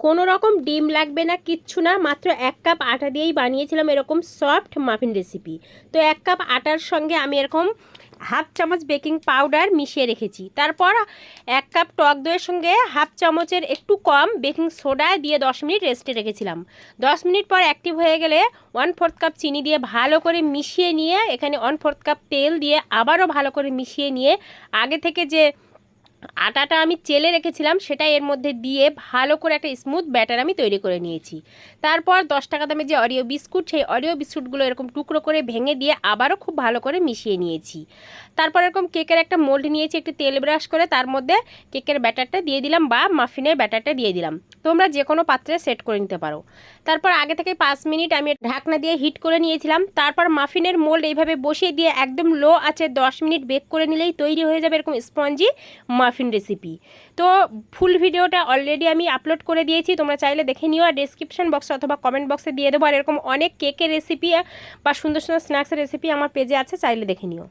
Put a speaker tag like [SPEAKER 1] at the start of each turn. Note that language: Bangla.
[SPEAKER 1] কোনো রকম ডিম লাগবে না, কিচ্ছু না, মাত্র 1 কাপ আটা দিয়েই বানিয়েছিলাম এরকম সফট মাফিন রেসিপি। তো 1 কাপ আটার সঙ্গে আমি এরকম 1/2 চামচ বেকিং পাউডার মিশিয়ে রেখেছি। তারপর 1 কাপ টক দইয়ের সঙ্গে 1/2 চামচের একটু কম বেকিং সোডা দিয়ে 10 মিনিট রেস্টে রেখেছিলাম। 10 মিনিট পর অ্যাক্টিভ হয়ে গেলে 1/4 কাপ চিনি দিয়ে ভালো করে মিশিয়ে নিয়ে এখানে 1/4 কাপ তেল দিয়ে আবারও ভালো করে মিশিয়ে নিয়ে আগে থেকে যে আটাটা আমি চেলে রেখেছিলাম সেটা এর মধ্যে দিয়ে ভালো করে একটা স্মুথ ব্যাটার আমি তৈরি করে নিয়েছি। তারপর 10 টাকা দামের যে অরিও বিস্কুট, সেই অরিও বিস্কুটগুলো এরকম টুকরো করে ভেঙে দিয়ে আবারও খুব ভালো করে মিশিয়ে নিয়েছি। তারপর এরকম কেকের একটা মোল্ড নিয়েছি, একটু তেল ব্রাশ করে তার মধ্যে কেকের ব্যাটারটা দিয়ে দিলাম বা মাফিনের ব্যাটারটা দিয়ে দিলাম। তোমরা যে কোনো পাত্রে সেট করে নিতে পারো। তারপর আগে থেকে 5 মিনিট আমি ঢাকনা দিয়ে হিট করে নিয়েছিলাম। তারপর মাফিনের মোল্ড এইভাবে বসিয়ে দিয়ে একদম লো আছে 10 মিনিট বেক করে নিলেই তৈরি হয়ে যাবে এরকম স্পঞ্জি মাফিন রেসিপি। তো ফুল ভিডিওটা অলরেডি আমি আপলোড করে দিয়েছি, তোমরা চাইলে দেখে নিও। আর ডেসক্রিপশন বক্সে অথবা কমেন্ট বক্সে দিয়ে দেবো। আর এরকম অনেক কেকের রেসিপি বা সুন্দর সুন্দর স্ন্যাক্সের রেসিপি আমার পেজে আছে, চাইলে দেখে নিও।